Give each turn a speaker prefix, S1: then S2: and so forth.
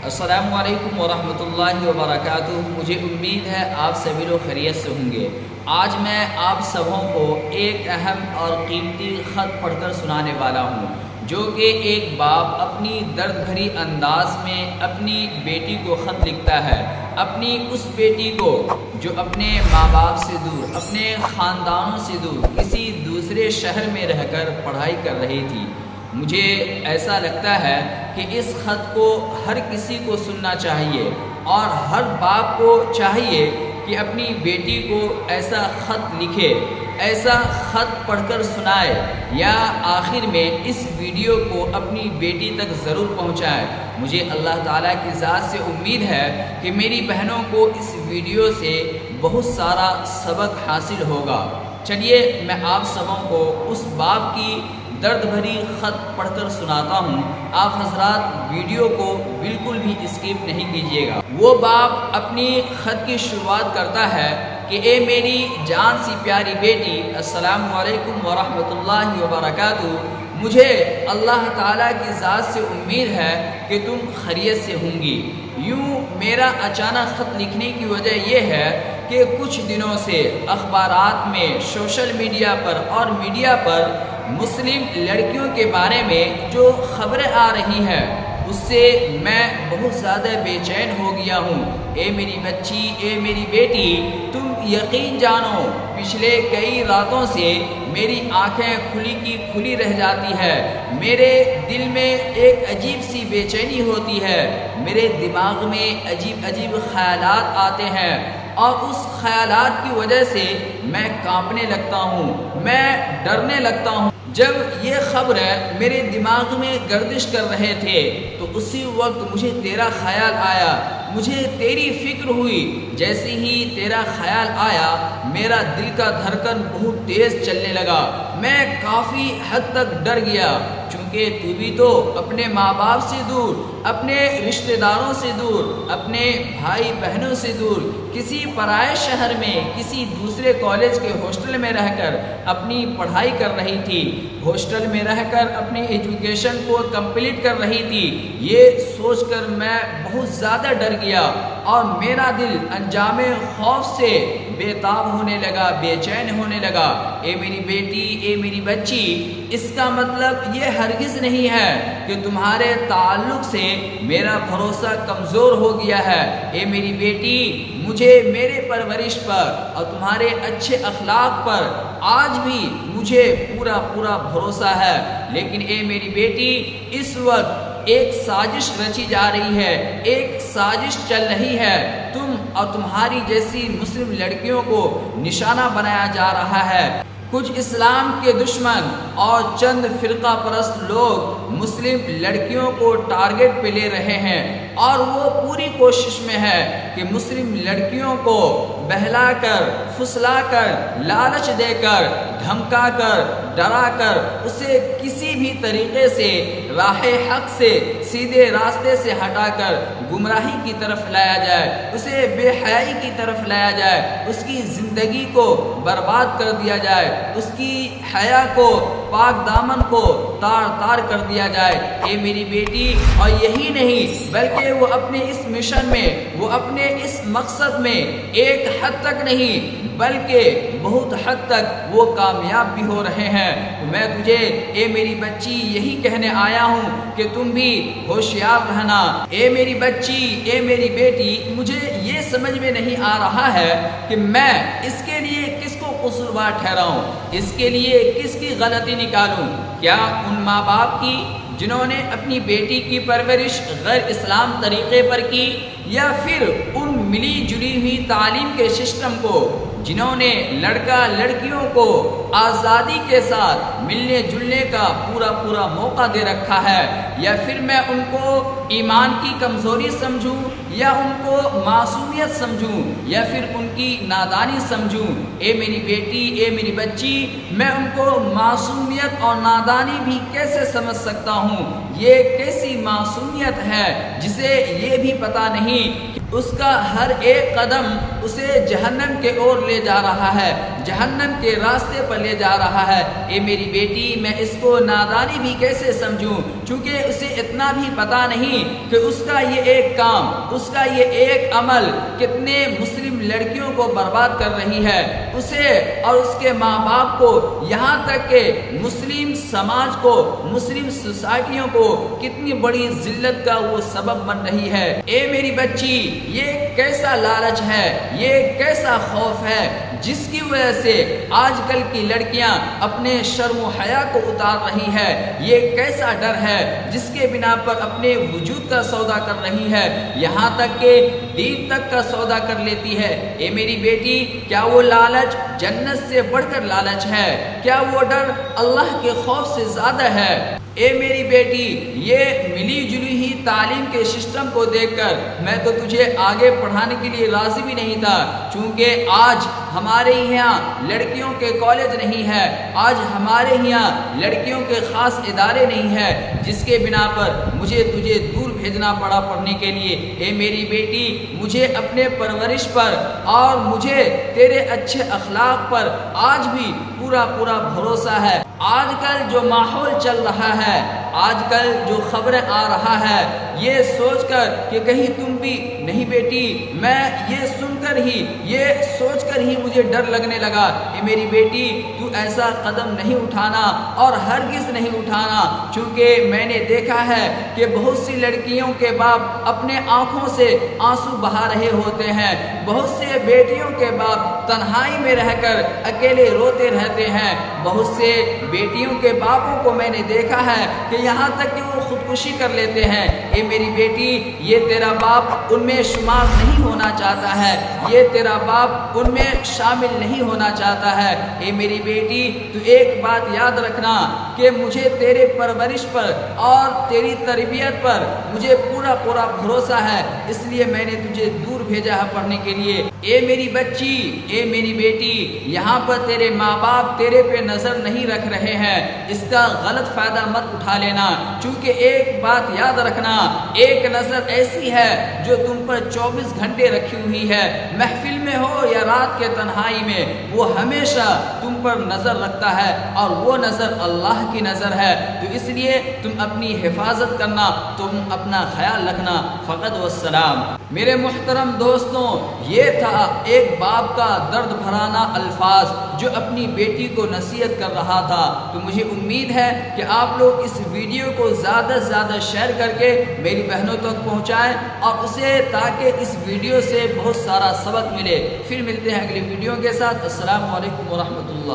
S1: السلام علیکم ورحمۃ اللہ وبرکاتہ۔ مجھے امید ہے آپ سبھی لوگ خیریت سے ہوں گے۔ آج میں آپ سبوں کو ایک اہم اور قیمتی خط پڑھ کر سنانے والا ہوں، جو کہ ایک باپ اپنی درد بھری انداز میں اپنی بیٹی کو خط لکھتا ہے، اپنی اس بیٹی کو جو اپنے ماں باپ سے دور، اپنے خاندانوں سے دور کسی دوسرے شہر میں رہ کر پڑھائی کر رہی تھی۔ مجھے ایسا لگتا ہے کہ اس خط کو ہر کسی کو سننا چاہیے اور ہر باپ کو چاہیے کہ اپنی بیٹی کو ایسا خط لکھے، ایسا خط پڑھ کر سنائے، یا آخر میں اس ویڈیو کو اپنی بیٹی تک ضرور پہنچائے۔ مجھے اللہ تعالیٰ کی ذات سے امید ہے کہ میری بہنوں کو اس ویڈیو سے بہت سارا سبق حاصل ہوگا۔ چلیے میں آپ سبوں کو اس باپ کی درد بھری خط پڑھ کر سناتا ہوں۔ آپ حضرات ویڈیو کو بالکل بھی اسکپ نہیں کیجیے گا۔ وہ باپ اپنی خط کی شروعات کرتا ہے کہ اے میری جان سی پیاری بیٹی، السلام علیکم ورحمۃ اللہ وبرکاتہ۔ مجھے اللہ تعالیٰ کی ذات سے امید ہے کہ تم خیریت سے ہوں گی۔ یوں میرا اچانک خط لکھنے کی وجہ یہ ہے کہ کچھ دنوں سے اخبارات میں، سوشل میڈیا پر اور میڈیا پر مسلم لڑکیوں کے بارے میں جو خبریں آ رہی ہیں اس سے میں بہت زیادہ بے چین ہو گیا ہوں۔ اے میری بچی، اے میری بیٹی، تم یقین جانو پچھلے کئی راتوں سے میری آنکھیں کھلی کی کھلی رہ جاتی ہے۔ میرے دل میں ایک عجیب سی بے چینی ہوتی ہے، میرے دماغ میں عجیب عجیب خیالات آتے ہیں اور اس خیالات کی وجہ سے میں کانپنے لگتا ہوں، میں ڈرنے لگتا ہوں۔ جب یہ خبر میرے دماغ میں گردش کر رہے تھے تو اسی وقت مجھے تیرا خیال آیا، مجھے تیری فکر ہوئی۔ جیسے ہی تیرا خیال آیا میرا دل کا دھڑکن بہت تیز چلنے لگا، میں کافی حد تک ڈر گیا، چونکہ تو بھی تو اپنے ماں باپ سے دور، اپنے رشتہ داروں سے دور، اپنے بھائی بہنوں سے دور، کسی پرائے شہر میں کسی دوسرے کالج کے ہاسٹل میں رہ کر اپنی پڑھائی کر رہی تھی، ہاسٹل میں رہ کر اپنی ایجوکیشن کو کمپلیٹ کر رہی تھی۔ یہ سوچ کر میں بہت زیادہ ڈر گیا اور میرا دل انجام خوف سے بے تاب ہونے لگا، بے چین ہونے لگا۔ اے میری بیٹی، اے میری بچی، اس کا مطلب یہ ہرگز نہیں ہے کہ تمہارے تعلق سے میرا بھروسہ کمزور ہو گیا ہے۔ اے میری بیٹی، مجھے میرے پرورش پر اور تمہارے اچھے اخلاق پر آج بھی مجھے پورا بھروسہ ہے، لیکن اے میری بیٹی، اس وقت ایک سازش رچی جا رہی ہے، ایک سازش چل رہی ہے، تم اور تمہاری جیسی مسلم لڑکیوں کو نشانہ بنایا جا رہا ہے۔ کچھ اسلام کے دشمن اور چند فرقہ پرست لوگ مسلم لڑکیوں کو ٹارگٹ پہ لے رہے ہیں اور وہ پوری کوشش میں ہے کہ مسلم لڑکیوں کو بہلا کر، پھسلا کر، لالچ دے کر، دھمکا کر، ڈرا کر اسے کسی بھی طریقے سے راہ حق سے، سیدھے راستے سے ہٹا کر گمراہی کی طرف لایا جائے، اسے بے حیائی کی طرف لایا جائے، اس کی زندگی کو برباد کر دیا جائے، اس کی حیا کو، پاک دامن کو تار تار کر دیا جائے۔ اے میری بیٹی، اور یہی نہیں بلکہ وہ اپنے اس مشن میں، وہ اپنے اس مقصد میں ایک حد تک نہیں بلکہ بہت حد تک وہ کامیاب بھی ہو رہے ہیں۔ تو میں تجھے اے میری بچی یہی کہنے آیا ہوں کہ تم بھی ہوشیار رہنا۔ اے میری بچی، اے میری بیٹی، مجھے یہ سمجھ میں نہیں آ رہا ہے کہ میں اس کے لیے کس کو قصوروار ٹھہراؤں، اس کے لیے کس کی غلطی نکالوں۔ کیا ان ماں باپ کی جنہوں نے اپنی بیٹی کی پرورش غیر اسلام طریقے پر کی، یا پھر ان ملی جلی ہوئی تعلیم کے سسٹم کو جنہوں نے لڑکا لڑکیوں کو آزادی کے ساتھ ملنے جلنے کا پورا موقع دے رکھا ہے، یا پھر میں ان کو ایمان کی کمزوری سمجھوں، یا ان کو معصومیت سمجھوں، یا پھر ان کی نادانی سمجھوں۔ اے میری بیٹی، اے میری بچی، میں ان کو معصومیت اور نادانی بھی کیسے سمجھ سکتا ہوں؟ یہ کیسی معصومیت ہے جسے یہ بھی پتہ نہیں اس کا ہر ایک قدم اسے جہنم کے اور لے جا رہا ہے، جہنم کے راستے پر لے جا رہا ہے۔ اے میری بیٹی، میں اس کو نادانی بھی کیسے سمجھوں، چونکہ اسے اتنا بھی پتہ نہیں کہ اس کا یہ ایک کام، اس کا یہ ایک عمل کتنے مسلم لڑکیوں کو برباد کر رہی ہے، اسے اور اس کے ماں باپ کو، یہاں تک کہ مسلم سماج کو، مسلم سوسائٹیوں کو کتنی بڑی ذلت کا وہ سبب بن رہی ہے۔ اے میری بچی، یہ کیسا لالچ ہے، یہ کیسا خوف ہے جس کی وجہ سے آج کل کی لڑکیاں اپنے شرم و حیا کو اتار رہی ہے، یہ کیسا ڈر ہے جس کے بنا پر اپنے وجود کا سودا کر رہی ہے، یہاں تک کہ دین تک کا سودا کر لیتی ہے۔ اے میری بیٹی، کیا وہ لالچ جنت سے بڑھ کر لالچ ہے؟ کیا وہ ڈر اللہ کے خوف سے زیادہ ہے؟ اے میری بیٹی، یہ ملی جلی ہی تعلیم کے سسٹم کو دیکھ کر میں تو تجھے آگے پڑھانے کے لیے راضی بھی نہیں تھا، چونکہ آج ہمارے یہاں لڑکیوں کے کالج نہیں ہے، آج ہمارے یہاں لڑکیوں کے خاص ادارے نہیں ہے، جس کے بنا پر مجھے تجھے دور بھیجنا پڑا پڑھنے کے لیے۔ اے میری بیٹی، مجھے اپنے پرورش پر اور مجھے تیرے اچھے اخلاق پر آج بھی پورا بھروسہ ہے۔ آج کل جو ماحول چل رہا ہے، آج کل جو خبریں آ رہا ہے، یہ سوچ کر کہ کہیں تم بھی نہیں بیٹی، میں یہ سن کر ہی، یہ سوچ کر ہی مجھے ڈر لگنے لگا۔ اے میری بیٹی، تو ایسا قدم نہیں اٹھانا اور ہرگز نہیں اٹھانا، چونکہ میں نے دیکھا ہے کہ بہت سی لڑکیوں کے باپ اپنے آنکھوں سے آنسو بہا رہے ہوتے ہیں، بہت سے بیٹیوں کے باپ تنہائی میں رہ کر اکیلے روتے رہتے ہیں، بہت سے بیٹیوں کے باپوں کو میں نے دیکھا ہے کہ یہاں تک کہ وہ خودکشی کر لیتے ہیں۔ اے میری بیٹی، یہ تیرا باپ ان میں شمار نہیں ہونا چاہتا ہے، یہ تیرا باپ ان میں شامل نہیں ہونا چاہتا ہے۔ اے میری بیٹی، تو ایک بات یاد رکھنا کہ مجھے تیرے پرورش پر اور تیری تربیت پر مجھے پورا بھروسہ ہے، اس لیے میں نے تجھے دور بھیجا ہے پڑھنے کے لیے۔ اے میری بچی، اے میری بیٹی، یہاں پر تیرے ماں باپ تیرے پہ نظر نہیں رکھ رہے ہیں، اس کا غلط فائدہ مت اٹھا لینا، چونکہ ایک بات یاد رکھنا، ایک نظر ایسی ہے جو تم پر 24 گھنٹے رکھی ہوئی ہے، محفل میں ہو یا رات کے تنہائی میں، وہ ہمیشہ تم پر نظر رکھتا ہے اور وہ نظر اللہ کی نظر ہے۔ تو اس لیے تم اپنی حفاظت کرنا، تم اپنا خیال رکھنا۔ فقط والسلام۔ میرے محترم دوستوں، یہ تھا ایک باپ کا درد بھرانا الفاظ جو اپنی بیٹی کو نصیحت کر رہا تھا۔ تو مجھے امید ہے کہ آپ لوگ اس ویڈیو کو زیادہ سے زیادہ شیئر کر کے میری بہنوں تک پہنچائیں اور اسے، تاکہ اس ویڈیو سے بہت سارا سبق ملے۔ پھر ملتے ہیں اگلی ویڈیو کے ساتھ۔ السلام علیکم ورحمۃ اللہ۔